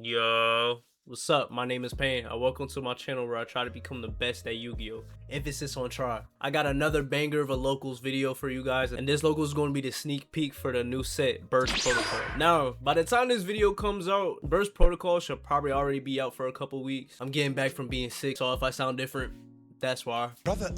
Yo, what's up? My name is Payne, and welcome to my channel where I try to become the best at Yu-Gi-Oh! Emphasis on try. I got another banger of a locals video for you guys, and this local is going to be the sneak peek for the new set, Burst Protocol. Now, by the time this video comes out, Burst Protocol should probably already be out for a couple weeks. I'm getting back from being sick, so if I sound different, that's why. Brother,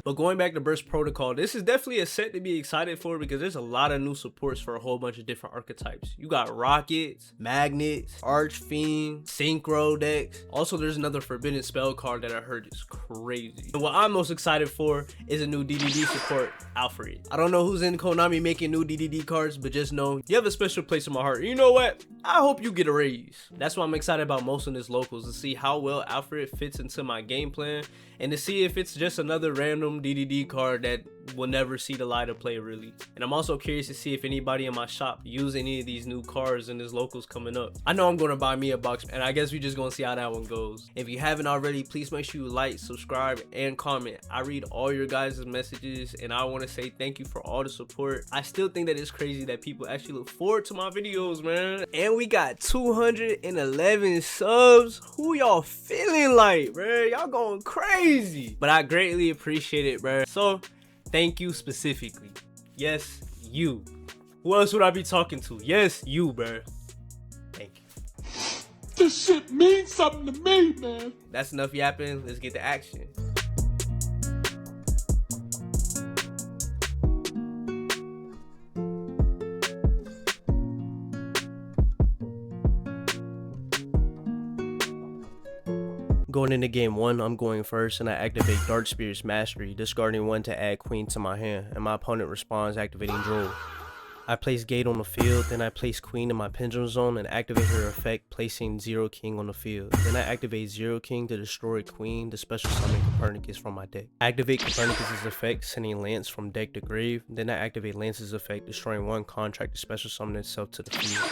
But going back to Burst Protocol, this is definitely a set to be excited for because there's a lot of new supports for a whole bunch of different archetypes. You got Rockets, Magnets, Archfiend, Synchro decks. Also, there's another Forbidden Spell card that I heard is crazy. And what I'm most excited for is a new DDD support, Alfred. I don't know who's in Konami making new DDD cards, but just know you have a special place in my heart. You know what? I hope you get a raise. That's why I'm excited about most of this locals, to see how well Alfred fits into my game plan and to see if it's just another random DDD card that will never see the light of play really. And I'm also curious to see if anybody in my shop use any of these new cards in this locals coming up. I know I'm gonna buy me a box, and I guess we just gonna see how that one goes. If you haven't already, please make sure you like, subscribe, and comment. I read all your guys' messages, and I want to say thank you for all the support. I still think that it's crazy that people actually look forward to my videos, man. And we got 211 subs. Who y'all feeling like, bro? Y'all going crazy. But I greatly appreciate it, bro. So thank you specifically. Yes, you. Who else would I be talking to? Yes, you, bro. Thank you. This shit means something to me, man. That's enough yapping. Let's get to action. Going into game 1, I'm going first, and I activate Dark Spirit's Mastery, discarding 1 to add Queen to my hand, and my opponent responds activating Droll. I place Gate on the field, then I place Queen in my Pendulum Zone and activate her effect, placing Zero King on the field. Then I activate Zero King to destroy Queen, the special summon Copernicus from my deck. Activate Copernicus' effect, sending Lance from deck to grave. Then I activate Lance's effect, destroying 1 contract to special summon itself to the field,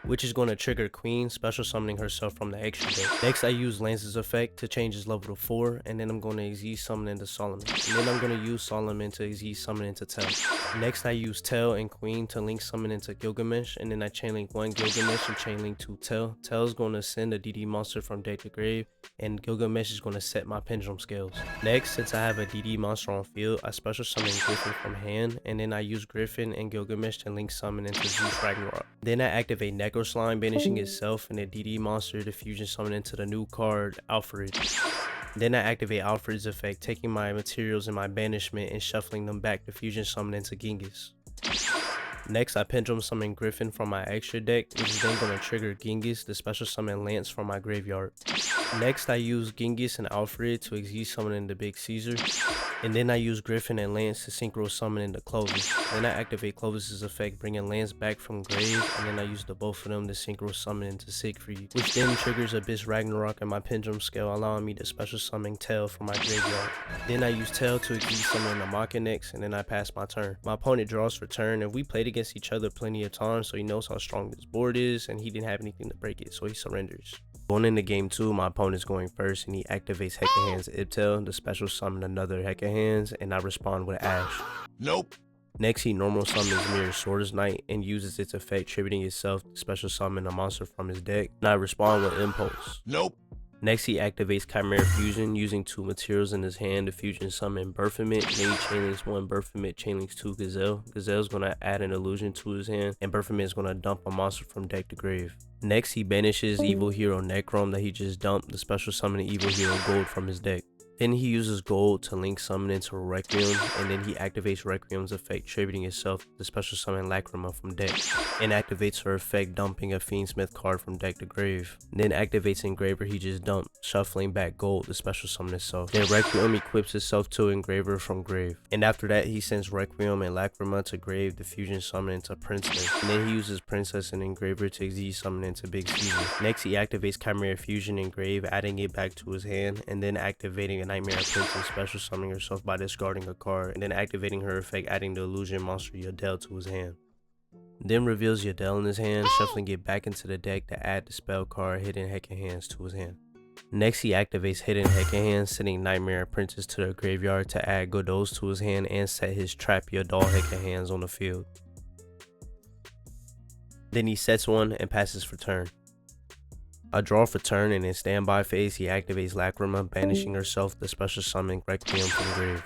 which is going to trigger Queen, special summoning herself from the extra deck. Next, I use Lance's effect to change his level to 4, and then I'm going to Xyz summon into Solomon. And then I'm going to use Solomon to Xyz summon into Tell. Next, I use Tell and Queen to link summon into Gilgamesh, and then I chain link 1 Gilgamesh and chain link 2 Tell. Tell is going to send a DD monster from deck to grave, and Gilgamesh is going to set my pendulum scales. Next, since I have a DD monster on field, I special summon Griffin from hand, and then I use Griffin and Gilgamesh to link summon into Zeus Ragnarok. Then I activate Necro Slime, banishing itself and a DD monster to fusion summon into the new card, Alfred. Then I activate Alfred's effect, taking my materials in my banishment and shuffling them back to fusion summon into Genghis. Next, I pendulum summon Griffin from my extra deck, which is then going to trigger Genghis, the special summon Lance from my graveyard. Next, I use Genghis and Alfred to Xyz summon into Big Caesar, and then I use Griffin and Lance to synchro summon into Clovis. Then I activate Clovis's effect, bringing Lance back from grave, and then I use the both of them to synchro summon into Siegfried, which then triggers Abyss Ragnarok in my pendulum scale, allowing me to special summon Tell from my graveyard. Then I use Tell to Xyz summon into Machinex, and then I pass my turn. My opponent draws for turn, and we played against each other plenty of times, so he knows how strong this board is, and he didn't have anything to break it, so he surrenders. Going into game 2, my opponent's going first, and he activates Hecka Hands Ibtel to special summon another Hecka Hands, and I respond with Ash. Nope. Next, he normal summons Mirror Swords Knight and uses its effect, tributing itself to special summon a monster from his deck, and I respond with Impulse. Nope. Next, he activates Chimera Fusion, using 2 materials in his hand to fusion summon Baphomet. Then he chainlinks 1 Baphomet, chainlinks 2 Gazelle. Gazelle's going to add an illusion to his hand, and Baphomet is going to dump a monster from deck to grave. Next, he banishes Evil Hero Necrom that he just dumped, the special summon Evil Hero Gold from his deck. Then he uses Gold to link summon into Requiem, and then he activates Requiem's effect, tributing itself to special summon Lacrima from deck, and activates her effect, dumping a Fiendsmith card from deck to grave. Then activates Engraver he just dumped, shuffling back Gold to special summon itself. Then Requiem equips itself to Engraver from grave, and after that he sends Requiem and Lacrima to grave to fusion summon into Princess, and then he uses Princess and Engraver to Xyz summon into Big Caesar. Next, he activates Chimera Fusion and grave, adding it back to his hand, and then activating a Nightmare Princess, special summoning herself by discarding a card, and then activating her effect, adding the illusion monster Yodel to his hand. Then reveals Yodel in his hand, shuffling it back into the deck to add the spell card Hidden Hecka Hands to his hand. Next, he activates Hidden Hecka Hands, sending Nightmare Princess to the graveyard to add Godos to his hand and set his trap Yodel Hecka Hands on the field. Then he sets one and passes for turn. I draw for turn, and in standby phase he activates Lacrima, banishing herself to special summon Requiem from grave.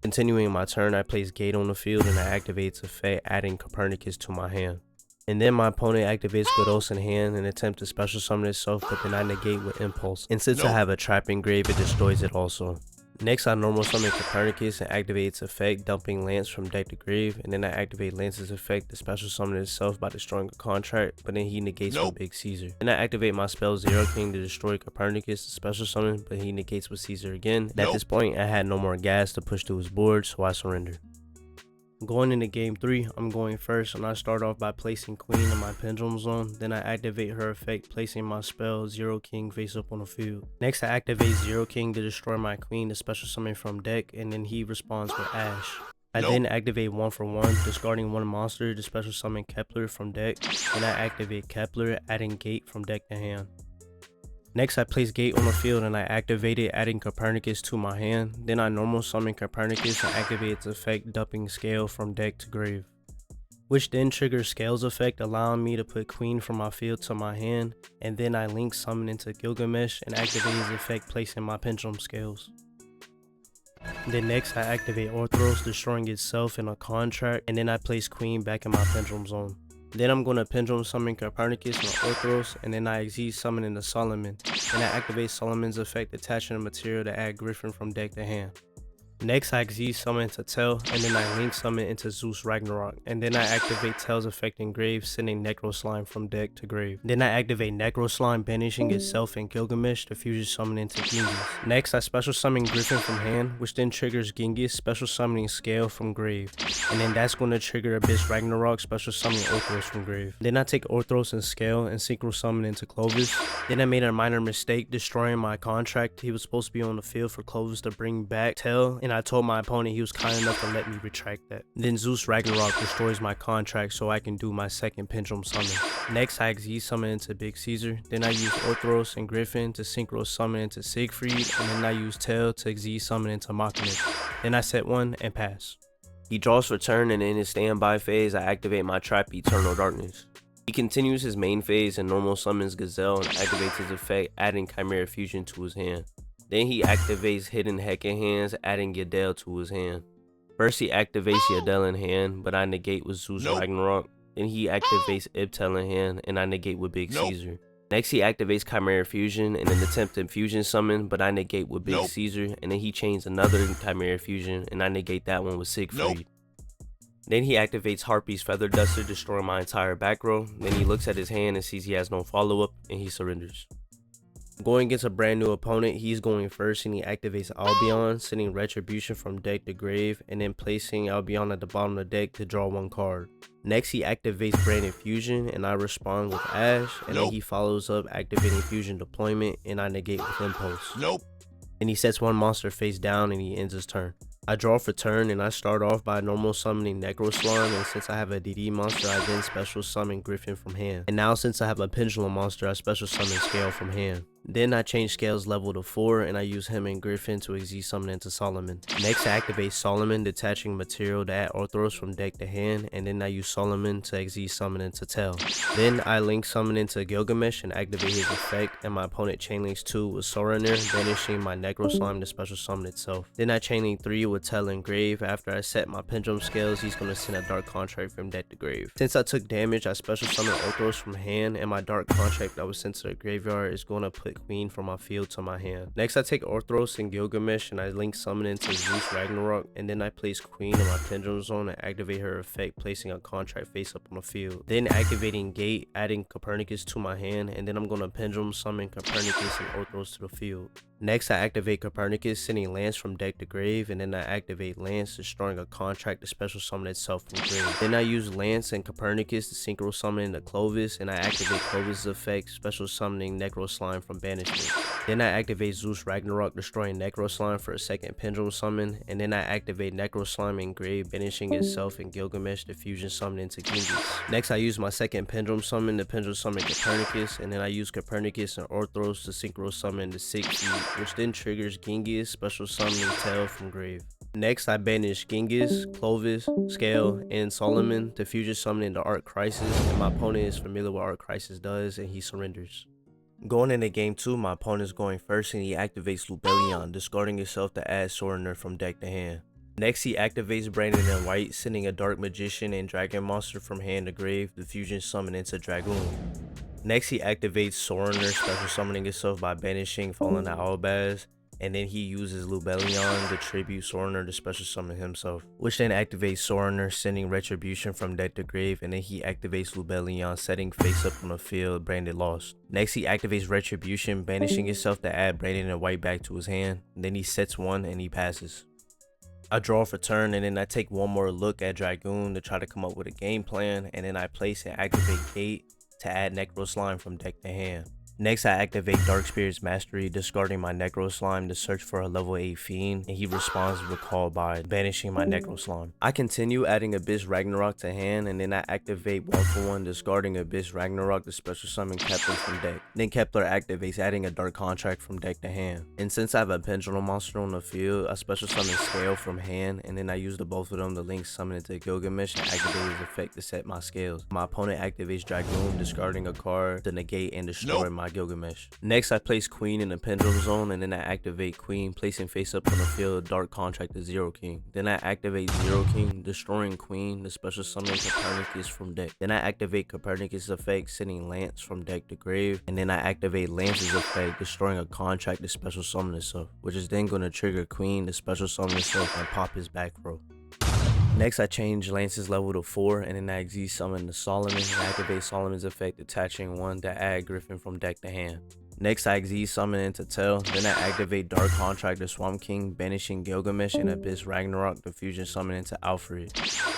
Continuing my turn, I place Gate on the field and I activate its effect, adding Copernicus to my hand. And then my opponent activates Godos in hand and attempts to special summon itself, but then I negate with Impulse. And since I have a trap in grave, it destroys it also. Next, I normal summon Copernicus and activate its effect, dumping Lance from deck to grave, and then I activate Lance's effect to special summon itself by destroying a contract, but then he negates with Big Caesar. Then I activate my spell Zero King to destroy Copernicus to special summon, but he negates with Caesar again. And at this point, I had no more gas to push to his board, so I surrender. Going into game 3, I'm going first, and I start off by placing Queen in my Pendulum Zone. Then I activate her effect, placing my spell Zero King face up on the field. Next, I activate Zero King to destroy my Queen to special summon from deck, and then he responds with Ash. I then activate 1 for 1, discarding 1 monster to special summon Kepler from deck, and I activate Kepler, adding Gate from deck to hand. Next, I place Gate on the field and I activate it, adding Copernicus to my hand. Then I normal summon Copernicus and activate its effect, dumping Scale from deck to grave, which then triggers Scale's effect, allowing me to put Queen from my field to my hand. And then I link summon into Gilgamesh and activate his effect, placing my Pendulum Scales. Then next, I activate Orthros, destroying itself in a contract, and then I place Queen back in my Pendulum Zone. Then I'm going to Pendulum summon Copernicus and Orthros, and then I Xyz summon into Solomon, and I activate Solomon's effect, attaching a material to add Griffin from deck to hand. Next, I Xyz summon into Tel, and then I link summon into Zeus Ragnarok, and then I activate Tel's effect in grave, sending Necro Slime from deck to grave. Then I activate Necro Slime, banishing itself and Gilgamesh to fusion summon into Genghis. Next, I special summon Griffin from hand, which then triggers Genghis, special summoning Scale from grave, and then that's going to trigger Abyss Ragnarok, special summoning Orthros from grave. Then I take Orthros and Scale and synchro summon into Clovis. Then I made a minor mistake, destroying my contract. He was supposed to be on the field for Clovis to bring back Tel, and I told my opponent he was kind enough to let me retract that. Then Zeus Ragnarok destroys my contract so I can do my second Pendulum summon. Next, I Xyz summon into Big Caesar. Then I use Orthros and Griffin to synchro summon into Siegfried, and then I use Tel to Xyz summon into Machinic. Then I set 1 and pass. He draws for turn, and in his standby phase, I activate my trap Eternal Darkness. He continues his main phase and normal summons Gazelle and activates his effect, adding Chimera Fusion to his hand. Then he activates Hidden Heckin Hands, adding Yadel to his hand. First he activates Yadel in hand, but I negate with Zeus Ragnarok. Then he activates Ibtel in hand, and I negate with Big Caesar. Next he activates Chimera Fusion and an attempted fusion summon, but I negate with Big Caesar, and then he chains another Chimera Fusion, and I negate that one with Siegfried. Then he activates Harpy's Feather Duster, destroying my entire back row. Then he looks at his hand and sees he has no follow-up, and he surrenders. Going against a brand new opponent, he's going first and he activates Albion, sending Retribution from deck to grave, and then placing Albion at the bottom of the deck to draw 1 card. Next he activates Branded Fusion and I respond with Ash, and then he follows up activating Fusion Deployment and I negate with Impulse. And he sets 1 monster face down and he ends his turn. I draw for turn and I start off by normal summoning Necro Slime, and since I have a DD monster I then special summon Griffin from hand. And now since I have a Pendulum monster I special summon Scale from hand. Then I change Scale's level to 4 and I use him and Griffin to Xyz summon into Solomon. Next I activate Solomon, detaching material to add Orthros from deck to hand, and then I use Solomon to Xyz summon into Tel. Then I link summon into Gilgamesh and activate his effect, and my opponent chainlinks 2 with Soraner, banishing my Necro Slime to special summon itself. Then I chainlink 3 with Tel in grave. After I set my Pendulum Scales, he's going to send a Dark Contract from deck to grave. Since I took damage, I special summon Orthros from hand, and my Dark Contract that was sent to the graveyard is going to put Queen from my field to my hand. Next I take Orthros and Gilgamesh and I link summon into Zeus Ragnarok, and then I place Queen in my Pendulum Zone and activate her effect, placing a contract face up on the field. Then activating Gate, adding Copernicus to my hand, and then I'm going to Pendulum summon Copernicus and Orthros to the field. Next I activate Copernicus, sending Lance from deck to grave, and then I activate Lance, destroying a contract to special summon itself from grave. Then I use Lance and Copernicus to synchro summon into Clovis, and I activate Clovis' effect, special summoning Necro Slime from banishment. Then I activate Zeus Ragnarok, destroying Necro Slime for a second Pendulum summon, and then I activate Necro Slime in grave, banishing itself and Gilgamesh to fusion summon into Genghis. Next I use my second Pendulum summon to Pendulum summon Copernicus, and then I use Copernicus and Orthros to synchro summon the Siegfried, which then triggers Genghis, special summoning Tel from grave. Next I banish Genghis, Clovis, Scale, and Solomon to fusion summon into Arc Crisis, and my opponent is familiar with what Arc Crisis does and he surrenders. Going into game 2, my opponent's going first and he activates Lubellion, discarding himself to add Sorcerer from deck to hand. Next, he activates Brandon in white, sending a Dark Magician and Dragon Monster from hand to grave, the fusion summon into Dragoon. Next, he activates Sorcerer, special summoning himself by banishing Fallen Albaz, and then he uses Lubellion to tribute Sorcerer to special summon himself, which then activates Sorcerer, sending Retribution from deck to grave, and then he activates Lubellion, setting face up on the field, Brandon lost. Next, he activates Retribution, banishing himself to add Brandon in white back to his hand, and then he sets one and he passes. I draw for turn, and then I take one more look at Dragoon to try to come up with a game plan, and then I place and activate Gate to add Necro Slime from deck to hand. Next, I activate Dark Spirit's Mastery, discarding my Necro Slime to search for a level 8 Fiend, and he responds with Call by banishing my Necro Slime. I continue adding Abyss Ragnarok to hand, and then I activate 1-for-1, discarding Abyss Ragnarok to special summon Kepler from deck. Then Kepler activates, adding a Dark Contract from deck to hand. And since I have a Pendulum monster on the field, I special summon Scale from hand, and then I use the both of them to link summon into Gilgamesh and activate his effect to set my scales. My opponent activates Dragoon, discarding a card to negate and destroy my Gilgamesh. Next, I place Queen in the Pendulum Zone, and then I activate Queen, placing face up on the field Dark Contract to Zero King. Then I activate Zero King, destroying Queen, the special summon Copernicus from deck. Then I activate Copernicus' effect, sending Lance from deck to grave, and then I activate Lance's effect, destroying a contract to special summon itself, which is then going to trigger Queen to special summon itself and pop his back row. Next, I change Lance's level to 4, and then I exceed summon the Solomon and activate Solomon's effect, attaching one to add Griffin from deck to hand. Next, I exceed summon into Tell, then I activate Dark Contract to Swamp King, banishing Gilgamesh and Abyss Ragnarok to fusion summon into Alfred.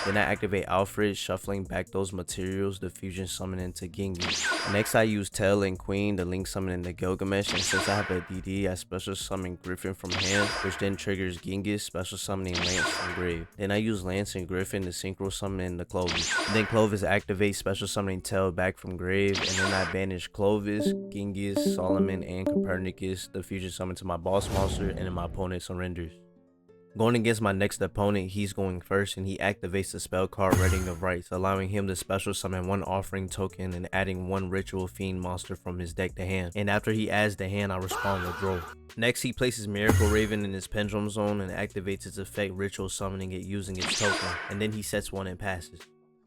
Then I activate Alfred, shuffling back those materials to fusion summon into Genghis. Next, I use Tell and Queen to link summon into Gilgamesh, and since I have a DD, I special summon Griffin from hand, which then triggers Genghis, special summoning Lance from grave. Then I use Lance and Griffin to synchro summon into Clovis. Then Clovis activates, special summoning Tell back from grave, and then I banish Clovis, Genghis, Solomon, and Copernicus, the fusion summon to my boss monster, and then my opponent surrenders. Going against my next opponent, he's going first, and he activates the spell card Reading of Rites, allowing him to special summon one offering token and adding one ritual fiend monster from his deck to hand. And after he adds the hand, I respond with draw. Next, he places Miracle Raven in his Pendulum Zone and activates its effect, ritual summoning it using its token, and then he sets one and passes.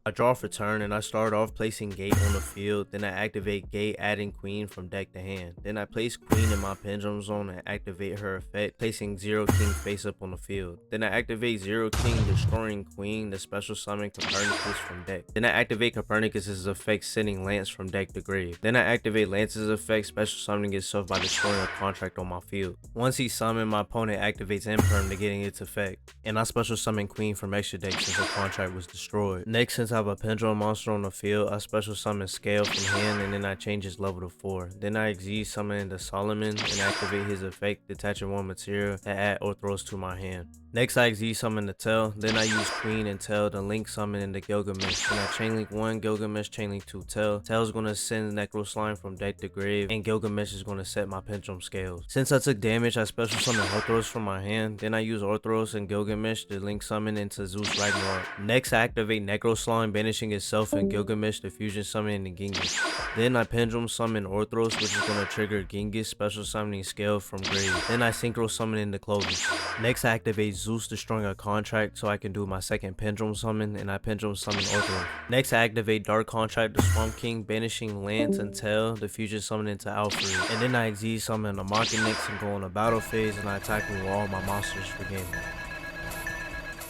I draw for turn, and I start off placing Gate on the field, then I activate Gate, adding Queen from deck to hand. Then I place Queen in my Pendulum Zone and activate her effect, placing Zero King face up on the field. Then I activate Zero King, destroying Queen, the special summon Copernicus from deck. Then I activate Copernicus' effect, sending Lance from deck to grave. Then I activate Lance's effect, special summoning itself by destroying a contract on my field. Once he's summoned, my opponent activates Imperm, negating its effect, and I special summon Queen from extra deck since the contract was destroyed. Next, since I have a Pendulum monster on the field, I special summon Scale from hand, and then I change his level to 4. Then I exceed summon into Solomon and activate his effect, detaching one material to add Orthros to my hand. Next, I exceed summon the Tell, then I use Queen and Tell to link summon into Gilgamesh. Then I chainlink 1 Gilgamesh, chainlink 2 Tell. Tell's gonna send Necro Slime from deck to grave, and Gilgamesh is gonna set my Pendulum Scales. Since I took damage, I special summon Orthros from my hand, then I use Orthros and Gilgamesh to link summon into Zeus Ragnarok. Next, I activate Necro Slime, banishing itself and Gilgamesh to fusion summon into Genghis. Then I Pendulum summon Orthros, which is gonna trigger Genghis, special summoning Scale from grave. Then I synchro summon into Clovis. Next, I activate Zeus, destroying a contract so I can do my second Pendulum summon, and I Pendulum summon Orthros. Next, I activate Dark Contract to Swamp King, banishing Lance and Tell, the fusion summon into Alfred. And then I exceed summon a Machinax and go on a battle phase, and I attack with all my monsters for game.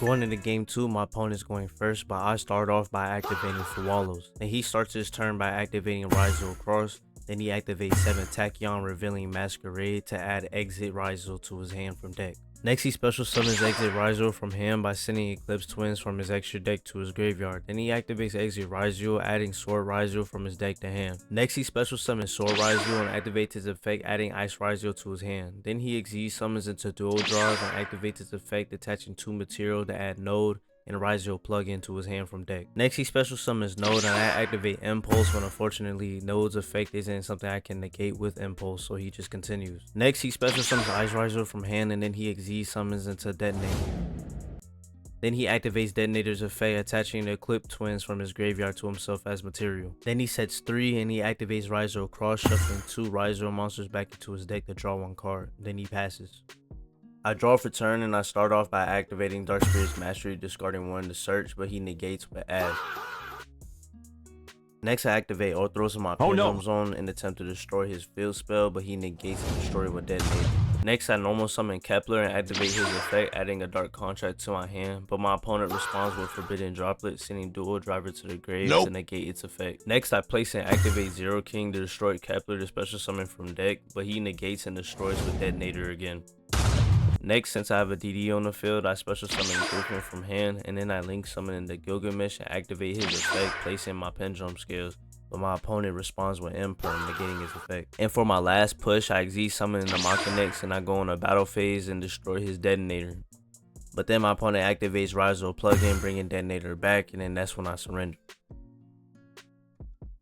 Going into game 2, my opponent is going first, but I start off by activating Fuwalos. And he starts his turn by activating Rizal Cross. Then he activates 7 Tachyon, revealing Masquerade to add Exit Rizal to his hand from deck. Next, he special summons Exit Rizal from hand by sending Eclipse Twins from his extra deck to his graveyard. Then he activates Exit Rizal, adding Sword Rizal from his deck to hand. Next, he special summons Sword Rizal and activates his effect, adding Ice Rizal to his hand. Then he exceed summons into Dual Drive and activates his effect, attaching 2 material to add Node and Rizal plug into his hand from deck. Next, he special summons Node and I activate Impulse, when unfortunately Node's effect isn't something I can negate with Impulse, so he just continues. Next, he special summons Ice Rizal from hand, and then he exceed summons into Detonate. Then he activates Detonator's effect, attaching the Eclipse Twins from his graveyard to himself as material. Then he sets 3 and he activates Rizzo Cross, shuffling 2 Rizzo monsters back into his deck to draw 1 card. Then he passes. I draw for turn and I start off by activating Dark Spirit's Mastery, discarding 1 to search, but he negates with Ash. Next, I activate Orthros in my Pendulum Zone and attempt to destroy his field spell, but he negates and destroys with Detonator. Next, I normal summon Kepler and activate his effect, adding a Dark Contract to my hand, but my opponent responds with Forbidden Droplet, sending Dual Driver to the grave to negate its effect. Next, I place and activate Zero King to destroy Kepler to special summon from deck, but he negates and destroys with Detonator again. Next, since I have a DD on the field, I special summon Griffin from hand, and then I link summon in the Gilgamesh and activate his effect, placing my Pendulum Scales, but my opponent responds with Imperm, negating his effect. And for my last push, I Xyz summon in the Machinex and I go on a battle phase and destroy his Detonator. But then my opponent activates Rizzo plugin, bringing Detonator back, and then that's when I surrender.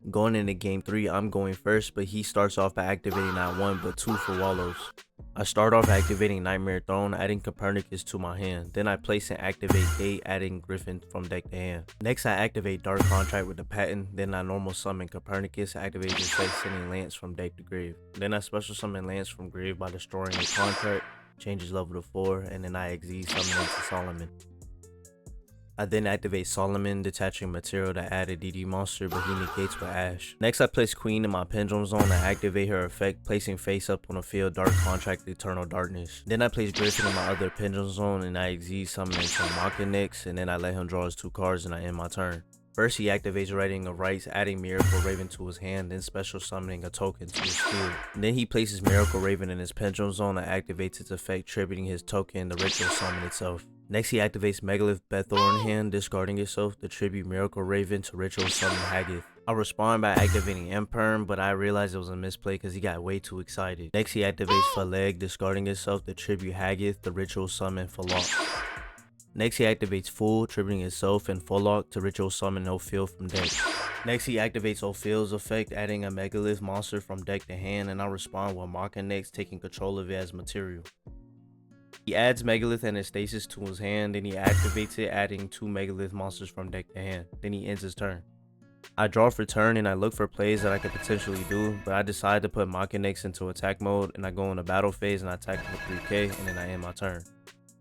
Going into game 3, I'm going first, but he starts off by activating not 1 but 2 for Wallows. I start off activating Nightmare Throne, adding Copernicus to my hand. Then I place and activate Gate, adding Griffin from deck to hand. Next, I activate Dark Contract with the Patent. Then I normal summon Copernicus, activate the effect, sending Lance from deck to grave. Then I special summon Lance from grave by destroying the contract, changes level to 4, and then I Xyz summon into Solomon. I then activate Solomon, detaching material to add a DD monster, but he negates with Ash. Next, I place Queen in my Pendulum Zone and activate her effect, placing face up on the field Dark Contract Eternal Darkness. Then I place Griffin in my other Pendulum Zone and I Xyz summon into Machinex, and then I let him draw his 2 cards and I end my turn. First, he activates Writing of Rights, adding Miracle Raven to his hand, then special summoning a token to his field. Then he places Miracle Raven in his Pendulum Zone and activates its effect, tributing his token, the Ritual Summon itself. Next, he activates Megalith Bethor in hand, discarding itself to tribute Miracle Raven to Ritual Summon Haggith. I respond by activating Imperm, but I realized it was a misplay because he got way too excited. Next, he activates Phaleg, discarding itself to tribute Haggith to Ritual Summon Falok. Next, he activates Fool, tributing itself and Falok to Ritual Summon Ophiel from deck. Next, he activates Ophiel's effect, adding a Megalith monster from deck to hand, and I respond with Machinex, taking control of it as material. He adds Megalith and Stasis to his hand, then he activates it, adding 2 Megalith monsters from deck to hand. Then he ends his turn. I draw for turn and I look for plays that I could potentially do, but I decide to put Machinex into attack mode and I go in the battle phase and I attack for 3k and then I end my turn.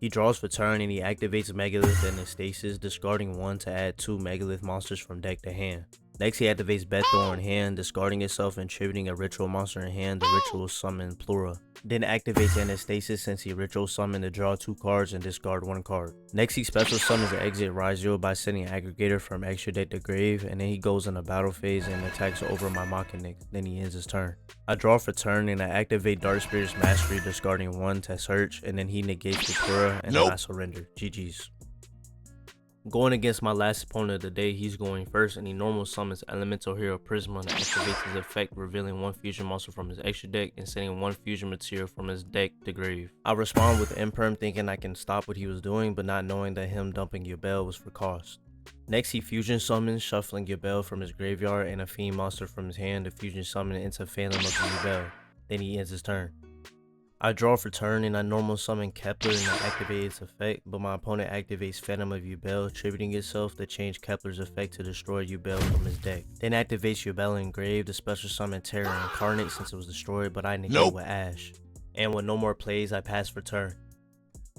He draws for turn and he activates Megalith and Stasis, discarding 1 to add 2 Megalith monsters from deck to hand. Next, he activates Bethor in hand, discarding itself and tributing a ritual monster in hand, the Ritual Summon Plura. Then activates Anastasis since he Ritual Summoned to draw 2 cards and discard 1 card. Next, he special summons to exit Rizio by sending Aggregator from extra deck to grave, and then he goes in a battle phase and attacks over my Machinex. Then he ends his turn. I draw for turn and I activate Dark Spirit's Mastery, discarding 1 to search, and then he negates the Plura and then I surrender. GG's. Going against my last opponent of the day, he's going first and he normal summons Elemental Hero Prisma and activates his effect, revealing 1 fusion monster from his extra deck and sending 1 fusion material from his deck to grave. I respond with Imperm, thinking I can stop what he was doing, but not knowing that him dumping Yubel was for cost. Next, he fusion summons, shuffling Yubel from his graveyard and a fiend monster from his hand to fusion summon into Phantom of Yubel. Then he ends his turn. I draw for turn and I normal summon Kepler and I activate its effect, but my opponent activates Phantom of Yubel, tributing itself to change Kepler's effect to destroy Yubel from his deck. Then activates Yubel in grave to special summon Terra Incarnate since it was destroyed, but I negate with Ash. And with no more plays, I pass for turn.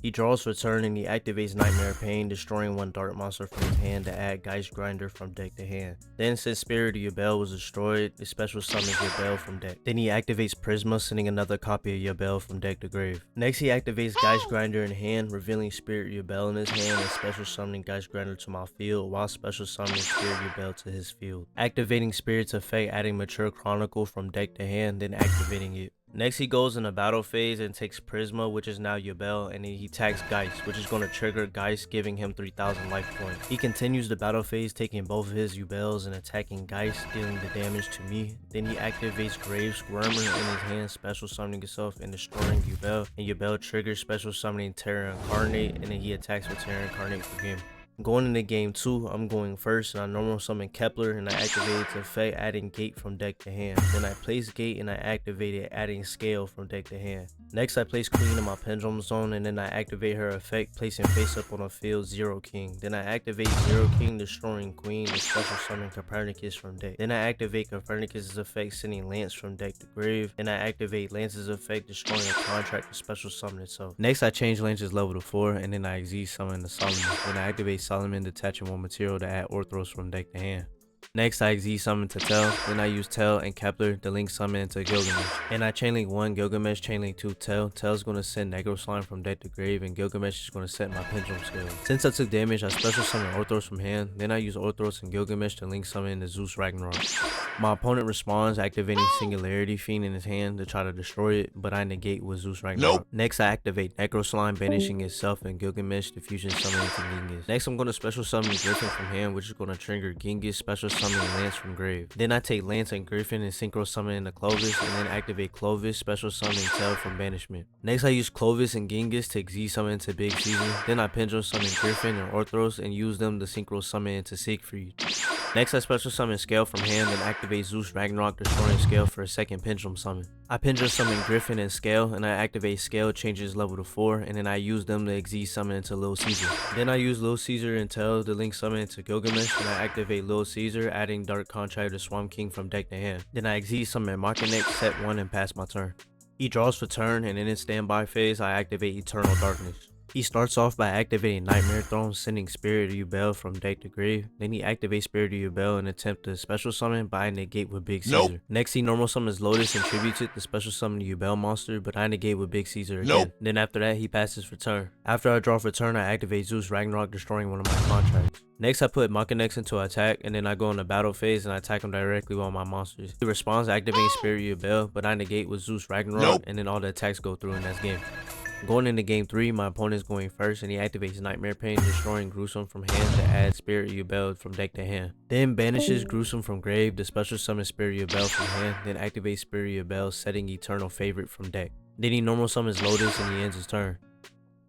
He draws for turn and he activates Nightmare Pain, destroying 1 dark monster from his hand to add Geist Grinder from deck to hand. Then since Spirit of Yubel was destroyed, it special summons Yubel from deck. Then he activates Prisma, sending another copy of Yubel from deck to grave. Next, he activates Geist Grinder in hand, revealing Spirit Yubel in his hand and special summoning Geist Grinder to my field while special summoning Spirit Yubel to his field. Activating Spirit's effect, adding Mature Chronicle from deck to hand, then activating it. Next, he goes in a battle phase and takes Prisma, which is now Yubel, and then he attacks Geist, which is going to trigger Geist, giving him 3000 life points. He continues the battle phase, taking both of his Yubels and attacking Geist, dealing the damage to me. Then he activates Grave Squirmer in his hand, special summoning himself and destroying Yubel, and Yubel triggers special summoning Terra Incarnate, and then he attacks with Terra Incarnate for game. Going into game 2, I'm going first and I normal summon Kepler and I activate its effect, adding Gate from deck to hand. Then I place Gate and I activate it, adding Scale from deck to hand. Next, I place Queen in my Pendulum Zone, and then I activate her effect, placing face up on the field Zero King. Then I activate Zero King, destroying Queen, and special summon Copernicus from deck. Then I activate Copernicus' effect, sending Lance from deck to grave. Then I activate Lance's effect, destroying a contract to special summon itself. Next, I change Lance's level to 4, and then I Xyz summon the Solomon. Then I activate Solomon, detaching one material to add Orthros from deck to hand. Next, I Xyz summon to Tell, then I use Tell and Kepler to link summon into Gilgamesh. And I chainlink 1 Gilgamesh, chainlink 2 Tell. Tell's going to send Negro Slime from deck to grave, and Gilgamesh is going to set my Pendulum skill. Since I took damage, I special summon Orthros from hand, then I use Orthros and Gilgamesh to link summon into Zeus Ragnarok. My opponent responds, activating Singularity Fiend in his hand to try to destroy it, but I negate with Zeus Ragnarok. Next, I activate Necro Slime, banishing itself and Gilgamesh to fusion summon into Genghis. Next, I'm going to special summon Griffin from hand, which is going to trigger Genghis, special summon Lance from grave. Then I take Lance and Griffin and synchro summon into Clovis, and then activate Clovis, special summon Tell from banishment. Next, I use Clovis and Genghis to Z summon into Big Caesar. Then I Pendulum summon Griffin and Orthros and use them to synchro summon into Siegfried. Next, I special summon Scale from hand and activate Zeus Ragnarok, destroying Scale for a second Pendulum summon. I Pendulum summon Griffin and Scale, and I activate Scale, changes level to 4, and then I use them to Xyz summon into Lil Caesar. Then I use Lil Caesar and Tell to link summon into Gilgamesh, and I activate Lil Caesar, adding Dark Contract to Swamp King from deck to hand. Then I Xyz summon Machinex, set 1, and pass my turn. He draws for turn, and in his standby phase, I activate Eternal Darkness. He starts off by activating Nightmare Throne, sending Spirit of Yubel from deck to grave. Then he activates Spirit of Yubel and attempt to special summon, but I negate with Big Caesar. Next, he normal summons Lotus and tributes it to special summon the Yubel monster, but I negate with Big Caesar again. Then after that, he passes for turn. After I draw for turn, I activate Zeus Ragnarok, destroying one of my contracts. Next, I put Machinex into attack, and then I go in the battle phase and I attack him directly with all my monsters. He responds activating Spirit of Yubel, but I negate with Zeus Ragnarok, and then all the attacks go through, and that's game. Going into game 3, my opponent is going first, and he activates Nightmare Pain, destroying Gruesome from hand to add Spirit of Yubel from deck to hand. Then banishes Gruesome from grave to special summon Spirit of Yubel from hand, then activates Spirit of Yubel, setting Eternal Favorite from deck. Then he normal summons Lotus and he ends his turn.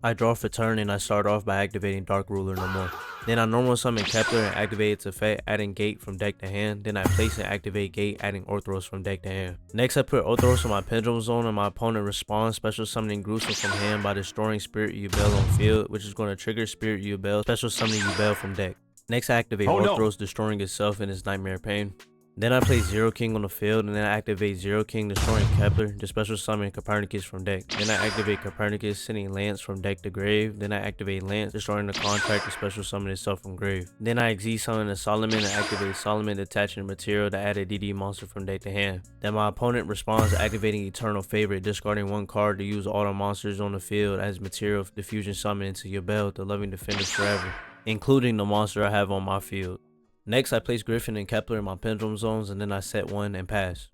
I draw for turn, and I start off by activating Dark Ruler no more. Then I normal summon Kepler and activate its effect, adding Gate from deck to hand. Then I place and activate Gate, adding Orthros from deck to hand. Next, I put Orthros in my Pendulum Zone, and my opponent responds, special summoning Gruesome from hand by destroying Spirit of Yubel on field, which is going to trigger Spirit of Yubel, special summoning Yubel from deck. Next, I activate Orthros, destroying itself in his Nightmare Pain. Then I place Zero King on the field, and then I activate Zero King, destroying Kepler to special summon Copernicus from deck. Then I activate Copernicus, sending Lance from deck to grave. Then I activate Lance, destroying the contract to special summon itself from grave. Then I Xyz summon a Solomon and activate Solomon, detaching the material to add a DD monster from deck to hand. Then my opponent responds, activating Eternal Favorite, discarding 1 card to use all the monsters on the field as material to fusion summon into Yubel, the Loving Defender forever, including the monster I have on my field. Next, I place Griffin and Kepler in my Pendulum Zones, and then I set 1 and pass.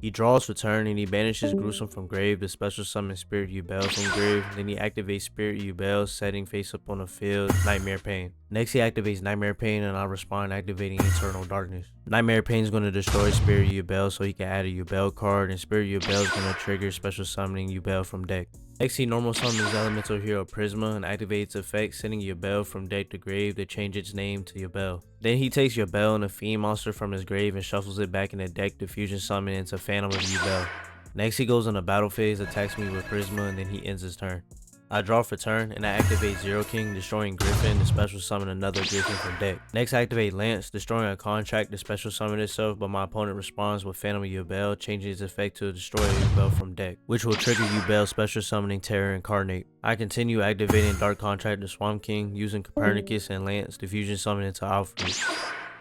He draws for turn, and he banishes Gruesome from grave to special summon Spirit of Yubel from grave. Then he activates Spirit of Yubel, setting face up on the field Nightmare Pain. Next, he activates Nightmare Pain, and I respond activating Eternal Darkness. Nightmare Pain is going to destroy Spirit of Yubel so he can add a Yubel card, and Spirit of Yubel is going to trigger special summoning Yubel from deck. Next, he normal summons Elemental Hero Prisma and activates effect, sending Yubel from deck to grave to change its name to Yubel. Then he takes Yubel and a Fiend monster from his grave and shuffles it back in the deck to fusion summon into Phantom of Yubel. Next, he goes on the battle phase, attacks me with Prisma, and then he ends his turn. I draw for turn, and I activate Zero King, destroying Griffin to special summon another Griffin from deck. Next, I activate Lance, destroying a contract to special summon itself, but my opponent responds with Phantom of Yubel, changing its effect to destroy Yubel from deck, which will trigger Yubel, special summoning Terror Incarnate. I continue activating Dark Contract to Swamp King, using Copernicus and Lance to fusion summon into Alfred.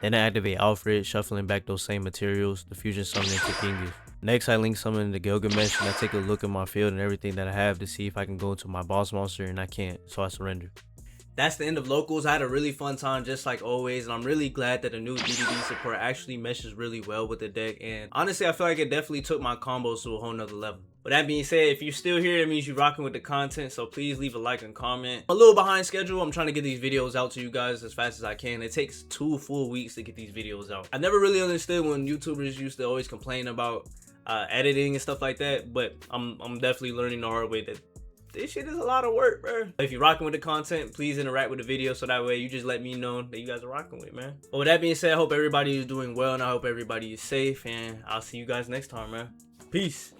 Then I activate Alfred, shuffling back those same materials to fusion summon into Genghis. Next, I link summon into Gilgamesh, and I take a look at my field and everything that I have to see if I can go into my boss monster, and I can't, so I surrender. That's the end of locals. I had a really fun time just like always, and I'm really glad that the new DDD support actually meshes really well with the deck, and honestly I feel like it definitely took my combos to a whole nother level. With that being said, if you're still here, that means you're rocking with the content, so please leave a like and comment. I'm a little behind schedule. I'm trying to get these videos out to you guys as fast as I can. It takes 2 full weeks to get these videos out. I never really understood when YouTubers used to always complain about editing and stuff like that, but I'm definitely learning the hard way that this shit is a lot of work, bro. If you're rocking with the content, please interact with the video so that way you just let me know that you guys are rocking with it, man. But with that being said, I hope everybody is doing well, and I hope everybody is safe, and I'll see you guys next time, man. Peace.